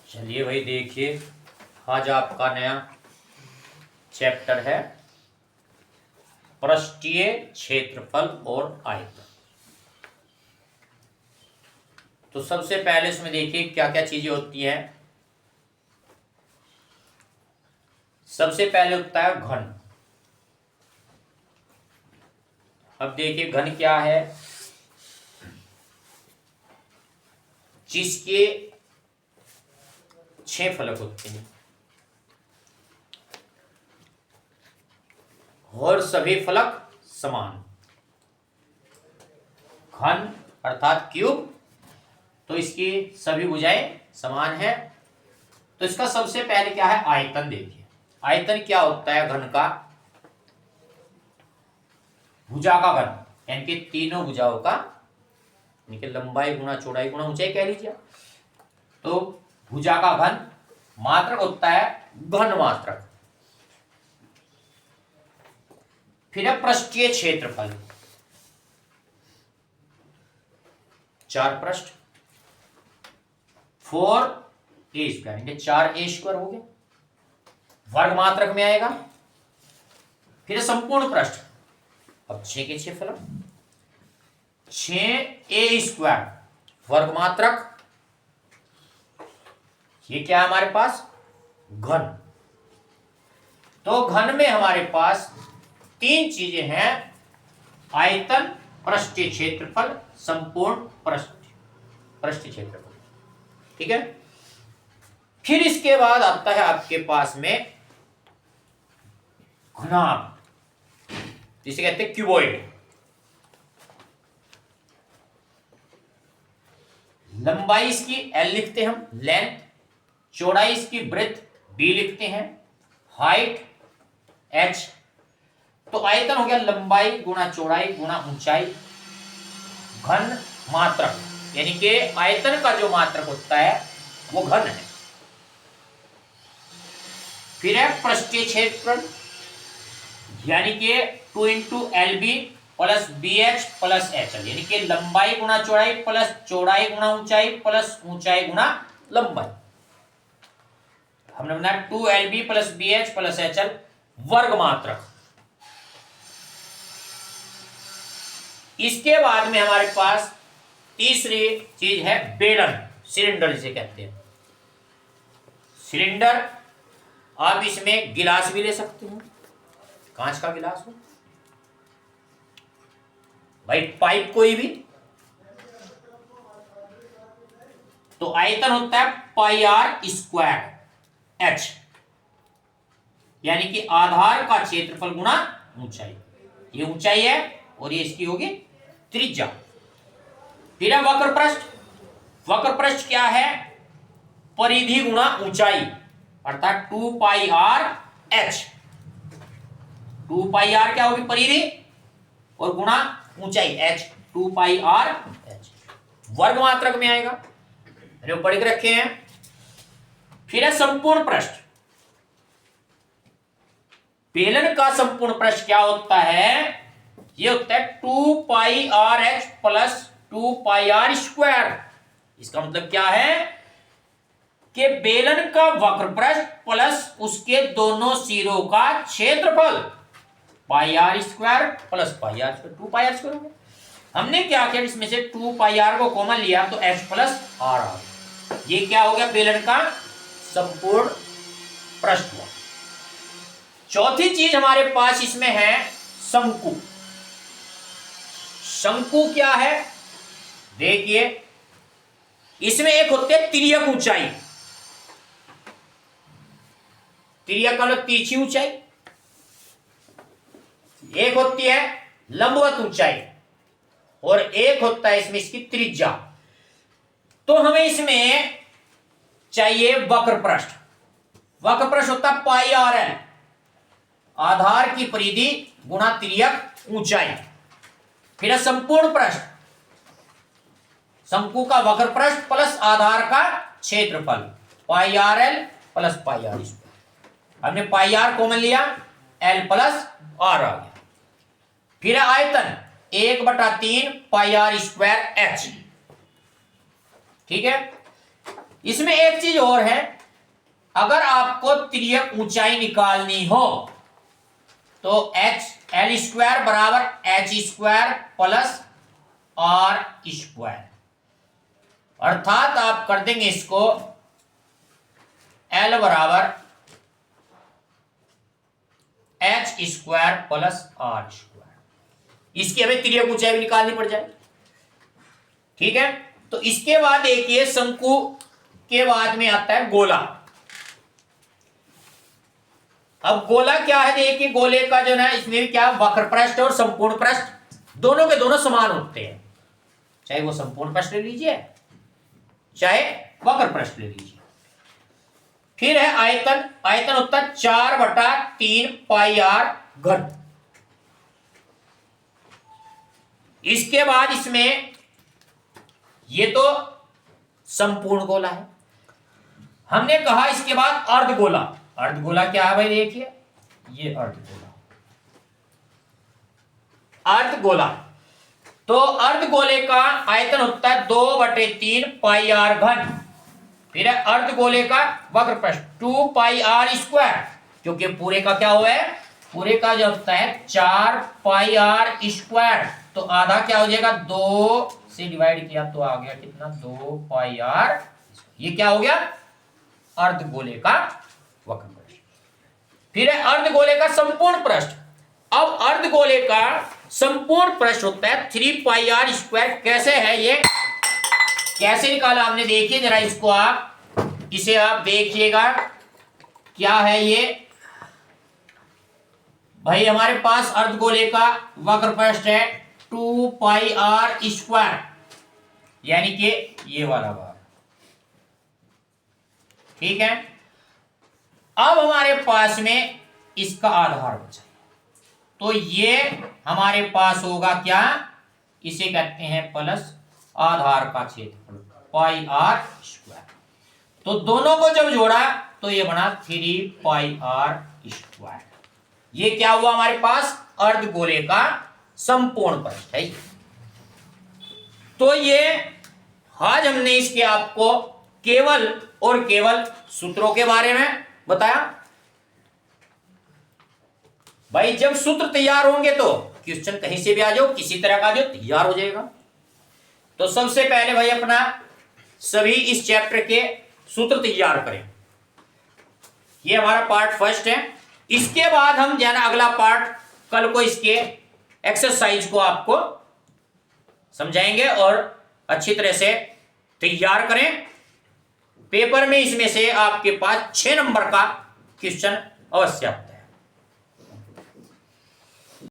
चलिए भाई देखिए, आज आपका नया चैप्टर है पृष्ठीय क्षेत्रफल और आयतन। तो सबसे पहले इसमें देखिए क्या क्या चीजें होती हैं। सबसे पहले होता है घन। अब देखिए घन क्या है, जिसके 6 फलक होते हैं और सभी फलक समान। घन अर्थात क्यूब, तो इसकी सभी भुजाएं समान है। तो इसका सबसे पहले क्या है, आयतन। देखिए आयतन क्या होता है घन का, भुजा का घन, यानी कि तीनों भुजाओं का, यानी कि लंबाई गुणा चौड़ाई गुणा ऊंचाई कह लीजिए। तो भुजा का घन मात्रक होता है घन मात्रक। फिर है पृष्ठीय क्षेत्रफल। 4 पृष्ठ 4a², यानी 4a² हो गया, वर्ग मात्रक में आएगा। फिर संपूर्ण पृष्ठ, अब 6 के 6 फलक, 6a² वर्ग मात्रक। ये क्या है हमारे पास, घन। तो घन में हमारे पास 3 चीजें हैं, आयतन, पृष्ठीय क्षेत्रफल, संपूर्ण पृष्ठीय क्षेत्रफल। ठीक है। फिर इसके बाद आता है आपके पास में घनाभ, जिसे कहते हैं क्यूबॉइड। लंबाई इसकी L लिखते हैं हम, लेंथ। चौड़ाई इसकी ब्रेड्थ B लिखते हैं, हाइट H। तो आयतन हो गया लंबाई गुणा चौड़ाई गुणा ऊंचाई, घन मात्रक, यानी कि आयतन का जो मात्रक होता है वो घन है। फिर है पृष्ठीय क्षेत्रफल, यानी कि 2 × LB plus BH plus HL, यानी कि लंबाई गुणा चौड़ाई प्लस चौड़ाई गुणा ऊंचाई प्लस ऊंचाई गुणा लंबाई। हमने बनाया 2LB plus BH plus HL वर्ग मात्रक। इसके बाद में हमारे पास तीसरी चीज है बेलन, सिलेंडर जिसे कहते हैं। सिलेंडर, आप इसमें गिलास भी ले सकते हैं, कांच का गिलास हो भाई, पाइप कोई भी। तो आयतन होता है πr², H, यानी कि आधार का क्षेत्रफल गुणा ऊंचाई। ये ऊंचाई है और ये इसकी होगी त्रिज्या। फिर है वक्र पृष्ठ। वक्र पृष्ठ क्या है, परिधि गुणा ऊंचाई, अर्थात 2πrh। 2πr क्या होगी, परिधि, और गुणा ऊंचाई h, 2πrh वर्ग मात्रक में आएगा, मैंने वो पढ़ के रखे हैं। फिर है संपूर्ण पृष्ठ। बेलन का संपूर्ण पृष्ठ क्या होता है, ये होता है 2πrh प्लस 2πr²। इसका मतलब क्या है कि बेलन का वक्र पृष्ठ प्लस उसके दोनों सिरों का क्षेत्रफल πr² प्लस πr², 2πr² हो गया। हमने क्या किया, इसमें से 2πr को कॉमन लिया तो h प्लस r आ गया। ये क्या हो गया, बेलन का संपूर्ण पृष्ठ हुआ। चौथी चीज हमारे पास इसमें है शंकु। शंकु क्या है, देखिए इसमें एक होते है तिर्यक ऊंचाई। तिर्यक का मतलब तिरछी ऊंचाई, एक होती है लंबवत ऊंचाई, और एक होता है इसमें इसकी त्रिज्या। तो हमें इसमें चाहिए वक्र पृष्ठ। वक्र पृष्ठ होता है πrl, आधार की परिधि गुणा तिर्यक ऊंचाई। फिर संपूर्ण पृष्ठ, शंकु का वक्र पृष्ठ प्लस आधार का क्षेत्रफल πrl प्लस πr²। हमने πr कॉमन लिया, l प्लस r आ गया। फिर आयतन 1/3 πr² h। ठीक है। इसमें एक चीज और है, अगर आपको तिर्यक ऊंचाई निकालनी हो तो एच एल स्क्वायर बराबर H square plus R square, अर्थात आप कर देंगे इसको एल बराबर H square plus R square. इसकी हमें तिर्यक ऊंचाई भी निकालनी पड़ जाए। ठीक है, तो इसके बाद एक ये शंकु के बाद में आता है गोला। अब गोला क्या है, देखिए गोले का जो है इसमें भी क्या वक्र पृष्ठ और संपूर्ण पृष्ठ दोनों के दोनों समान होते हैं, चाहे वो संपूर्ण पृष्ठ ले लीजिए चाहे वक्र पृष्ठ ले लीजिए। फिर है आयतन, आयतन होता है 4/3 पाई आर घन। इसके बाद इसमें ये तो संपूर्ण गोला है, हमने कहा इसके बाद अर्धगोला। अर्धगोला क्या है भाई, देखिए ये अर्धगोला, अर्धगोला। तो अर्धगोले का आयतन होता है 2/3 पाई आर घन। फिर है अर्धगोले का वक्र पृष्ठ 2 पाई आर स्क्वायर, क्योंकि पूरे का क्या हुआ है, पूरे का जो होता है 4 पाई आर स्क्वायर, तो आधा क्या हो जाएगा, 2 से डिवाइड किया तो आ गया कितना, 2 पाई आर। ये क्या हो गया, अर्धगोले का वक्र पृष्ठ। फिर है अर्धगोले का संपूर्ण पृष्ठ। अब अर्धगोले का संपूर्ण पृष्ठ होता है 3 पाई आर स्क्वायर। कैसे है ये, कैसे निकाला हमने, देखिए जरा इसको आप, इसे आप देखिएगा क्या है ये भाई। हमारे पास अर्धगोले का वक्र पृष्ठ है 2 पाई आर स्क्वायर, यानी कि ये वाला भाग। ठीक है, अब हमारे पास में इसका आधार बचा, तो ये हमारे पास होगा क्या, इसे कहते हैं प्लस आधार का क्षेत्रफल पाई आर स्क्वायर। तो दोनों को जब जोड़ा तो ये बना 3 पाई आर स्क्वायर। ये क्या हुआ हमारे पास, अर्धगोले का संपूर्ण पृष्ठ है। तो ये आज हमने इसके आपको केवल और केवल सूत्रों के बारे में बताया। भाई जब सूत्र तैयार होंगे तो क्वेश्चन कहीं से भी आ जाओ, किसी तरह का जो तैयार हो जाएगा। तो सबसे पहले भाई अपना सभी इस चैप्टर के सूत्र तैयार करें। ये हमारा पार्ट फर्स्ट है। इसके बाद हम जाना अगला पार्ट कल को इसके एक्सरसाइज को आपको समझाएंगे और अच्छी तरह से तैयार करें। पेपर में इसमें से आपके पास 6 नंबर का क्वेश्चन अवश्य